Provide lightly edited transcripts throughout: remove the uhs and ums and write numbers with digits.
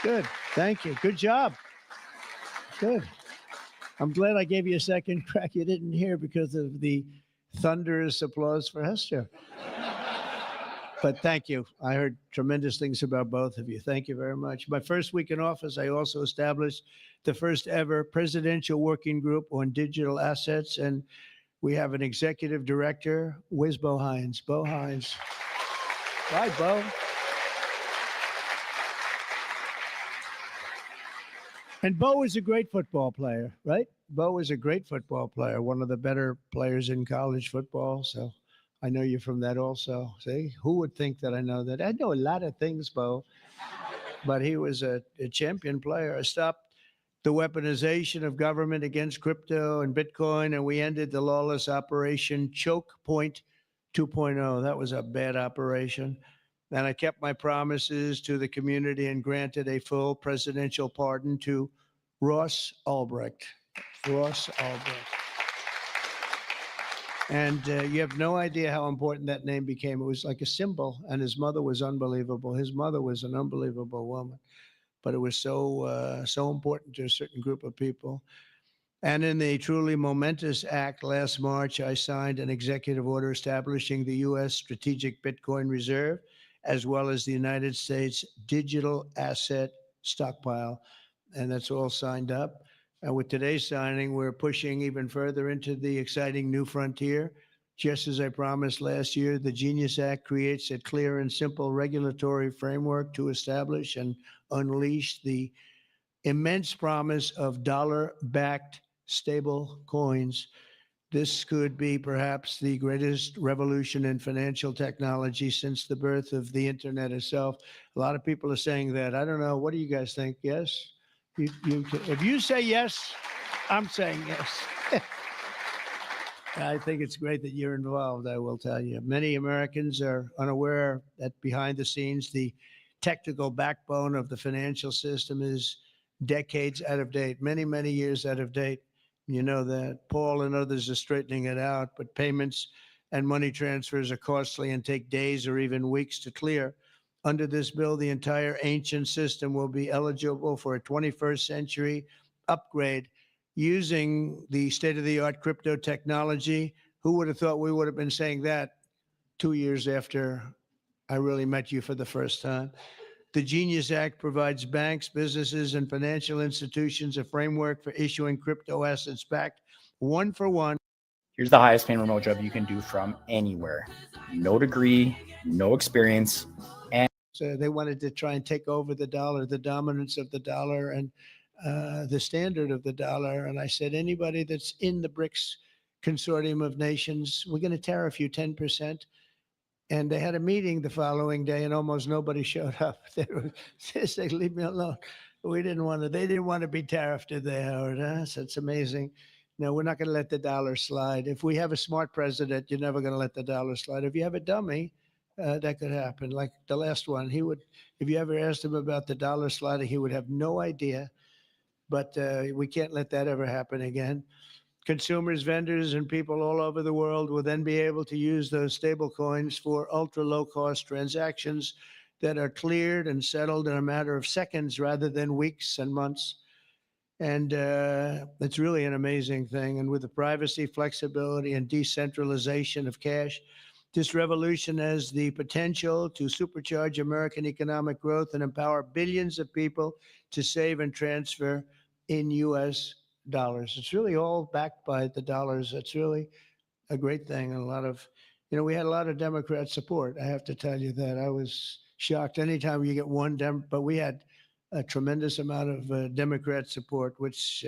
Good. Thank you. Good job. Good. I'm glad I gave you a second crack you didn't hear because of the thunderous applause for Hester. But thank you. I heard tremendous things about both of you. Thank you very much. My first week in office, I also established the first ever presidential working group on digital assets. And we have an executive director. Where's Bo Hines? Bo Hines. Hi, Bo. And Bo is a great football player, right? Bo is a great football player, one of the better players in college football. So I know you're from that also. See, who would think that I know that? I know a lot of things, Bo, but he was a champion player. I stopped the weaponization of government against crypto and Bitcoin, and we ended the lawless operation Choke Point 2.0. That was a bad operation. And I kept my promises to the community and granted a full presidential pardon to Ross Ulbricht. Ross Ulbricht. And you have no idea how important that name became. It was like a symbol, and his mother was unbelievable. His mother was an unbelievable woman, but it was so important to a certain group of people. And in the truly momentous act last March, I signed an executive order establishing the U.S. Strategic Bitcoin Reserve, as well as the United States Digital Asset Stockpile. And that's all signed up. And with today's signing, we're pushing even further into the exciting new frontier. Just as I promised last year, the Genius Act creates a clear and simple regulatory framework to establish and unleash the immense promise of dollar-backed stable coins. This could be perhaps the greatest revolution in financial technology since the birth of the internet itself. A lot of people are saying that. I don't know. What do you guys think? Yes? If you say yes, I'm saying yes. I think it's great that you're involved, I will tell you. Many Americans are unaware that behind the scenes, the technical backbone of the financial system is decades out of date, many, many years out of date. You know that. Paul and others are straightening it out, but payments and money transfers are costly and take days or even weeks to clear. Under this bill, the entire ancient system will be eligible for a 21st century upgrade using the state of the art crypto technology. Who would have thought we would have been saying that 2 years after I really met you for the first time? The Genius Act provides banks, businesses, and financial institutions a framework for issuing crypto assets backed one for one. Here's the highest paying remote job you can do from anywhere. No degree, no experience. And so they wanted to try and take over the dollar, the dominance of the dollar, and the standard of the dollar. And I said, anybody that's in the BRICS consortium of nations, we're going to tariff you 10%. And they had a meeting the following day, and almost nobody showed up. They said, "Leave me alone." We didn't want to. They didn't want to be tariffed, did they, Howard? Huh? So it's amazing. No, we're not going to let the dollar slide. If we have a smart president, you're never going to let the dollar slide. If you have a dummy, that could happen. Like the last one, he would. If you ever asked him about the dollar sliding, he would have no idea. But we can't let that ever happen again. Consumers, vendors, and people all over the world will then be able to use those stable coins for ultra low cost transactions that are cleared and settled in a matter of seconds rather than weeks and months. And it's really an amazing thing. And with the privacy, flexibility, and decentralization of cash, this revolution has the potential to supercharge American economic growth and empower billions of people to save and transfer in U.S. dollars. It's really all backed by the dollars. It's really a great thing. And a lot of, we had a lot of Democrat support. I have to tell you that. I was shocked anytime you get one but we had a tremendous amount of Democrat support, which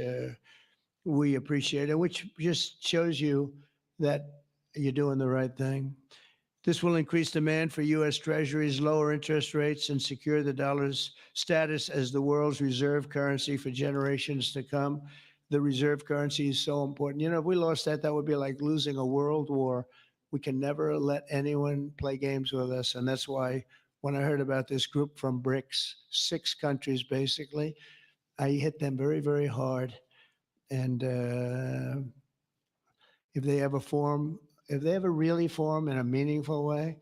we appreciate, and which just shows you that you're doing the right thing. This will increase demand for U.S. Treasuries, lower interest rates, and secure the dollar's status as the world's reserve currency for generations to come. The reserve currency is so important. If we lost that, that would be like losing a world war. We can never let anyone play games with us. And that's why when I heard about this group from BRICS, 6 countries basically, I hit them very, very hard. And if they ever really form in a meaningful way,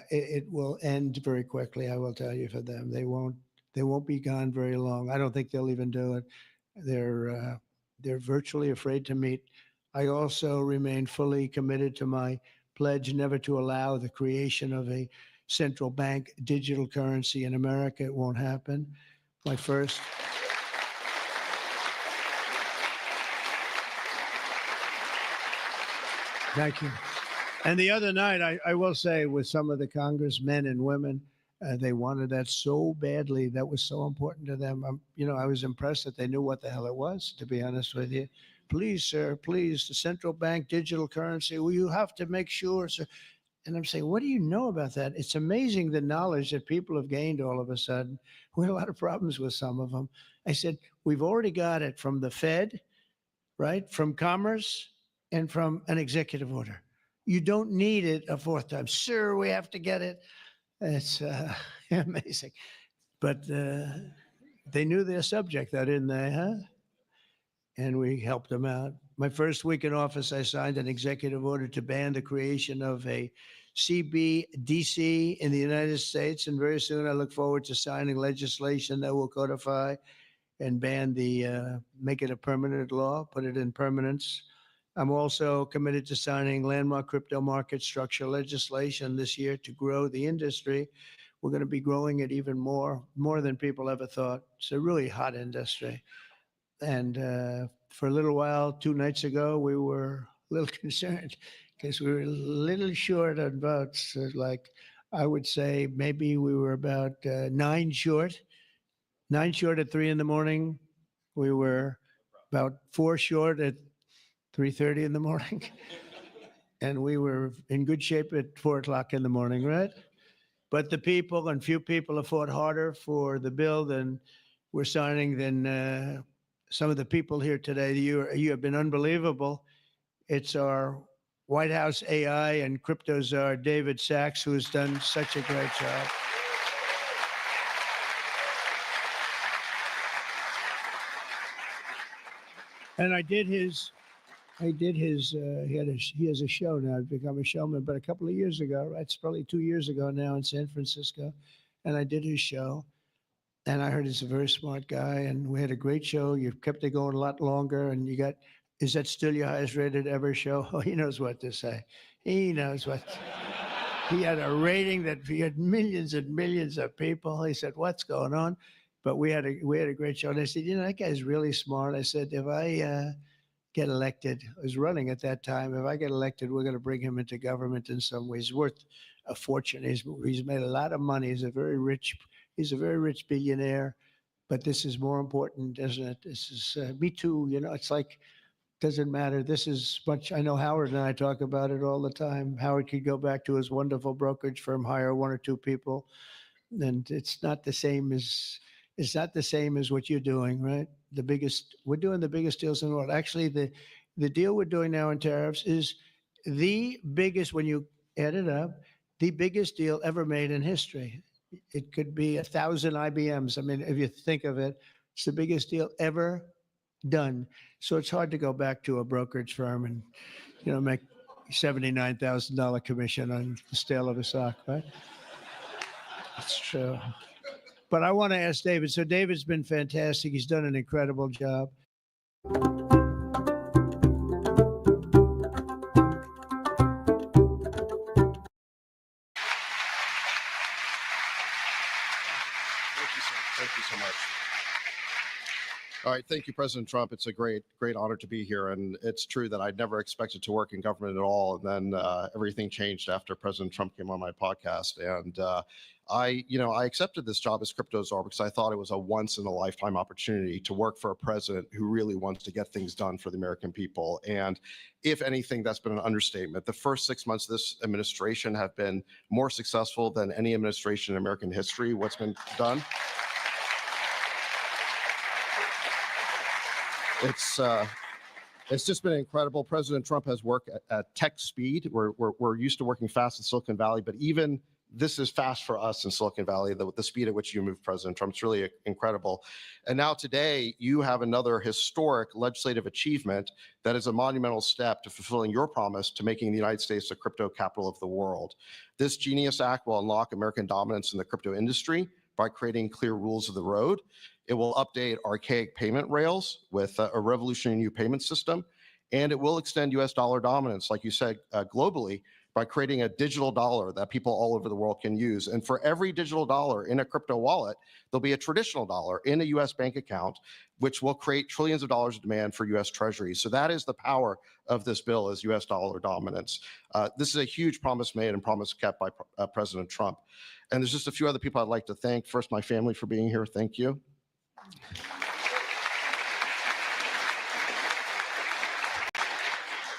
it will end very quickly. I will tell you, for them, they won't They won't be gone very long. I don't think they'll even do it. They're virtually afraid to meet. I also remain fully committed to my pledge never to allow the creation of a central bank digital currency in America. It won't happen. My first. Thank you. And the other night, I will say, with some of the congressmen and women, they wanted that so badly. That was so important to them. I was impressed that they knew what the hell it was, to be honest with you. Please, sir, please, the central bank digital currency. Well, you have to make sure, sir. And I'm saying, what do you know about that? It's amazing the knowledge that people have gained all of a sudden. We had a lot of problems with some of them. I said, we've already got it from the Fed, right? From Commerce and from an executive order. You don't need it a fourth time. Sir, we have to get it. It's amazing. But they knew their subject, though, didn't they, huh? And we helped them out. My first week in office, I signed an executive order to ban the creation of a CBDC in the United States. And very soon I look forward to signing legislation that will codify and make it a permanent law, put it in permanence. I'm also committed to signing landmark crypto market structure legislation this year to grow the industry. We're going to be growing it even more than people ever thought. It's a really hot industry. And for a little while, 2 nights ago, we were a little concerned because we were a little short on votes. Like, I would say maybe we were about 9 short. 9 short at 3 in the morning. We were about 4 short at 3:30 in the morning. And we were in good shape at 4 o'clock in the morning, right? But the people, and few people, have fought harder for the bill than we're signing than some of the people here today. You have been unbelievable. It's our White House AI and crypto czar, David Sachs, who has done such a great job. And he has a show now. I've become a showman, but a couple of years ago, right? It's probably 2 years ago now in San Francisco. And I did his show. And I heard he's a very smart guy. And we had a great show. You've kept it going a lot longer. And is that still your highest rated ever show? Oh, he knows what to say. He knows what. He had a rating that he had millions and millions of people. He said, what's going on? But we had a great show. And I said, that guy's really smart. I said, if I get elected, I was running at that time. If I get elected, we're going to bring him into government in some ways. He's worth a fortune. He's made a lot of money. He's a very rich billionaire. But this is more important, isn't it? This is me too. It's like, doesn't matter. This is much. I know Howard and I talk about it all the time. Howard could go back to his wonderful brokerage firm, hire 1 or 2 people, and it's not the same as what you're doing, right? We're doing the biggest deals in the world. Actually, the deal we're doing now in tariffs is the biggest, when you add it up, the biggest deal ever made in history. It could be 1,000 IBMs. I mean, if you think of it, it's the biggest deal ever done. So it's hard to go back to a brokerage firm and, make $79,000 commission on the sale of a stock, right? It's true. But I want to ask David. So David's been fantastic. He's done an incredible job. Thank you so much. All right, thank you, President Trump. It's a great honor to be here, and it's true that I'd never expected to work in government at all, and then everything changed after President Trump came on my podcast, and I accepted this job as crypto czar because I thought it was a once-in-a-lifetime opportunity to work for a president who really wants to get things done for the American people. And if anything, that's been an understatement. The first 6 months of this administration have been more successful than any administration in American history. What's been done? It's just been incredible. President Trump has worked at tech speed. We're used to working fast in Silicon Valley, but even this is fast for us in Silicon Valley, the speed at which you move, President Trump. It's really incredible. And now today, you have another historic legislative achievement that is a monumental step to fulfilling your promise to making the United States the crypto capital of the world. This Genius Act will unlock American dominance in the crypto industry, by creating clear rules of the road. It will update archaic payment rails with a revolutionary new payment system, and it will extend US dollar dominance, like you said, globally, by creating a digital dollar that people all over the world can use. And for every digital dollar in a crypto wallet, there'll be a traditional dollar in a US bank account, which will create trillions of dollars of demand for US treasuries. So that is the power of this bill, is US dollar dominance. This is a huge promise made and promise kept by President Trump. And there's just a few other people I'd like to thank. First, my family for being here. Thank you.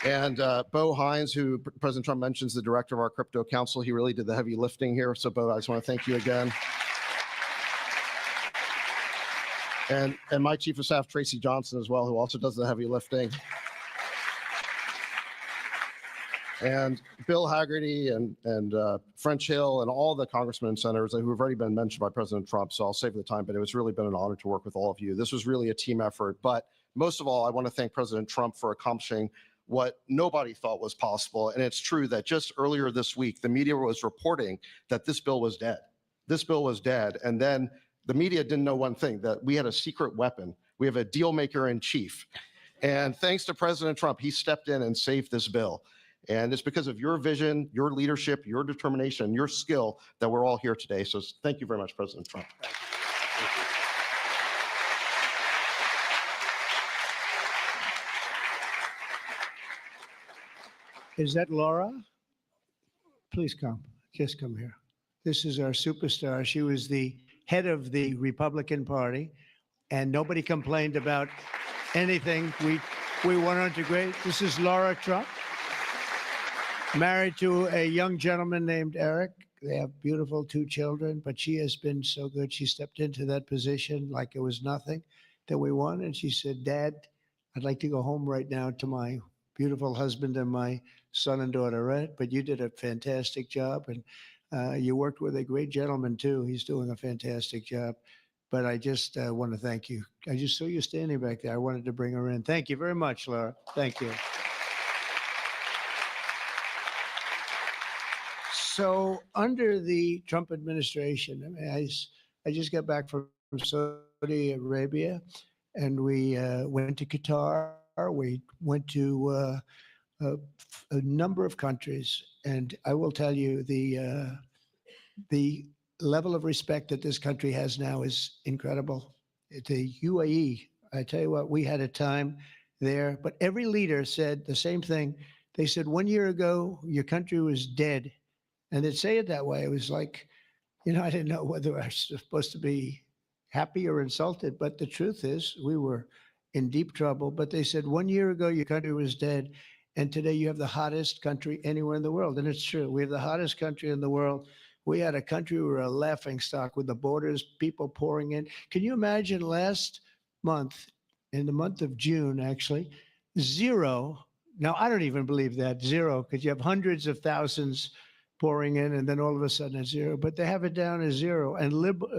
And Bo Hines, who President Trump mentions, the director of our crypto council, he really did the heavy lifting here. So Bo, I just want to thank you again. And my chief of staff, Tracy Johnson, as well, who also does the heavy lifting. And Bill Haggerty and French Hill and all the congressmen and senators who have already been mentioned by President Trump. So I'll save the time, but it was really been an honor to work with all of you. This was really a team effort. But most of all, I want to thank President Trump for accomplishing what nobody thought was possible. And it's true that just earlier this week, the media was reporting that this bill was dead. This bill was dead. And then the media didn't know one thing, that we had a secret weapon. We have a deal maker in chief. And thanks to President Trump, he stepped in and saved this bill. And it's because of your vision, your leadership, your determination, your skill that we're all here today. So thank you very much, President Trump. Thank you. Is that Laura? Please come. Just come here. This is our superstar. She was the head of the Republican Party, and nobody complained about anything. We went on to great. This is Laura Trump, married to a young gentleman named Eric. They have beautiful 2 children, but she has been so good. She stepped into that position like it was nothing that we won. And she said, Dad, I'd like to go home right now to my beautiful husband and my son and daughter, right? But you did a fantastic job, and you worked with a great gentleman too. He's doing a fantastic job. But I just want to thank you. I just saw you standing back there. I wanted to bring her in. Thank you very much, Laura. Thank you. So under the Trump administration, I mean, I just got back from Saudi Arabia, and we went to Qatar. We went to a number of countries, and I will tell you the level of respect that this country has now is incredible. The UAE, I tell you what, we had a time there, but every leader said the same thing. They said 1 year ago, your country was dead. And they'd say it that way. It was like, you know, I didn't know whether I was supposed to be happy or insulted, but the truth is we were in deep trouble. But they said 1 year ago, your country was dead. And today you have the hottest country anywhere in the world. And it's true. We have the hottest country in the world. We had a country, we were a laughing stock with the borders, people pouring in. Can you imagine last month, in the month of June, actually, 0. Now, I don't even believe that, 0, because you have hundreds of thousands pouring in, and then all of a sudden it's 0. But they have it down as 0. And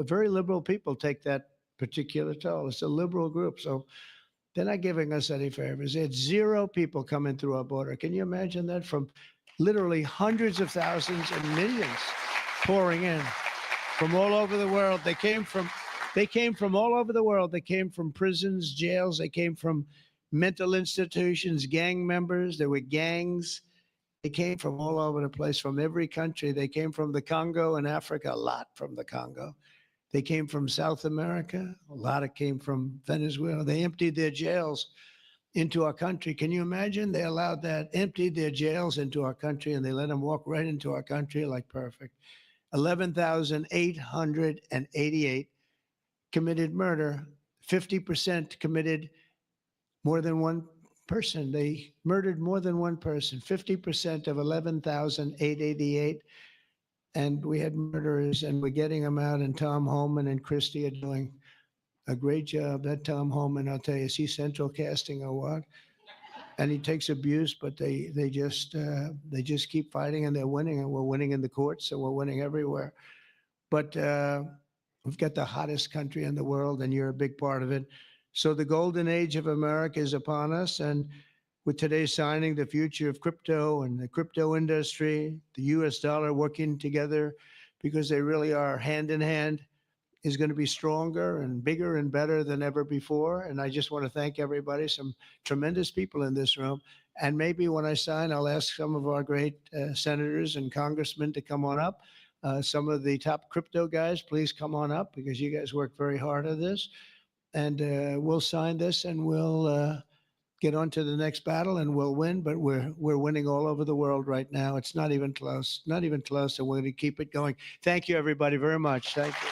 very liberal people take that particular toll. It's a liberal group. So they're not giving us any favors. They had 0 people coming through our border. Can you imagine that? From literally hundreds of thousands and millions pouring in from all over the world. They came from all over the world. They came from prisons, jails. They came from mental institutions, gang members. There were gangs. They came from all over the place, from every country. They came from the Congo and Africa, a lot from the Congo. They came from South America. A lot of came from Venezuela. They emptied their jails into our country. Can you imagine? They allowed that, emptied their jails into our country, and they let them walk right into our country like perfect. 11,888 committed murder. 50% committed more than one person. They murdered more than one person. 50% of 11,888. And we had murderers, and we're getting them out. And Tom Homan and Christie are doing a great job. That Tom Homan, I'll tell you, is he central casting or what? And he takes abuse, but they just keep fighting, and they're winning, and we're winning in the courts, so we're winning everywhere. But we've got the hottest country in the world, and you're a big part of it. So the golden age of America is upon us, and with today's signing, the future of crypto and the crypto industry, the U.S. dollar working together, because they really are hand in hand. is going to be stronger and bigger and better than ever before. And I just want to thank everybody, some tremendous people in this room. And maybe when I sign, I'll ask some of our great senators and congressmen to come on up. Some of the top crypto guys, please come on up because you guys work very hard on this. And we'll sign this and we'll get on to the next battle and we'll win. But we're winning all over the world right now. It's not even close, not even close. And we're going to keep it going. Thank you, everybody, very much. Thank you.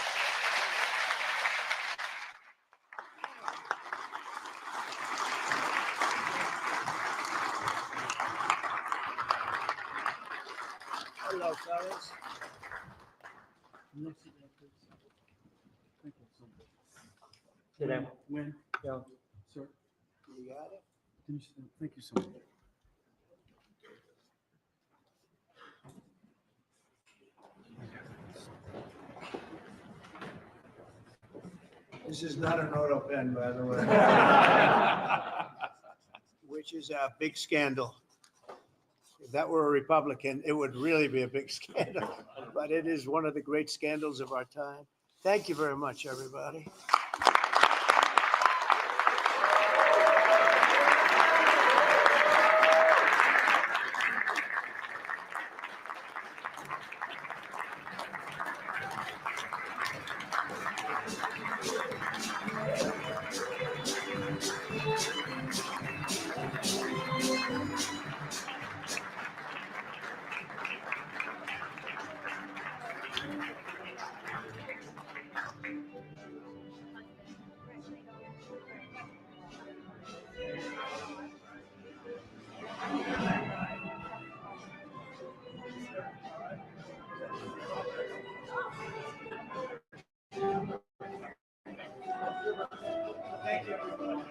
Hello, fellas. Did I win? Yeah. Sir, You got it? thank you so much. This is not an auto pen, by the way. Which is a big scandal. If that were a Republican, it would really be a big scandal. But it is one of the great scandals of our time. Thank you very much, everybody. Thank you, everybody.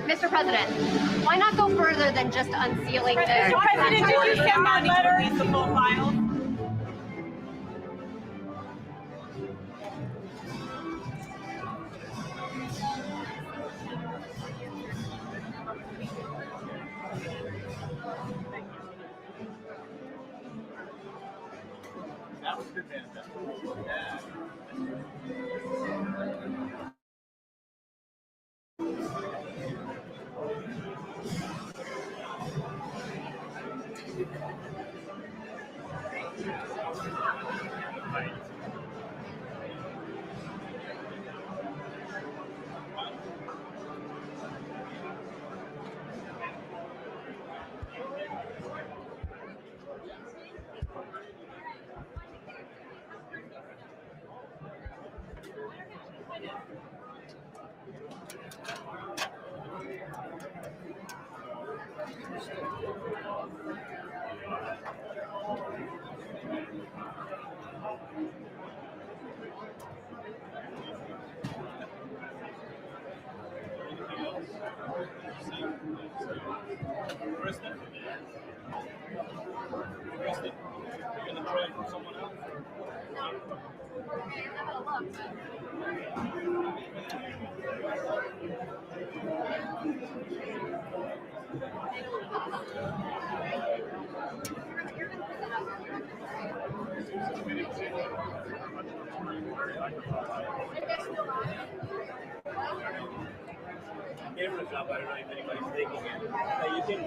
Mr. President, why not go further than just unsealing this? Mr. President, did you send that letter? Release the full file? That was good, man. Kristen? Kristen, you're gonna try for someone else? Camera's up, I don't know if anybody's taking it. Hey, you can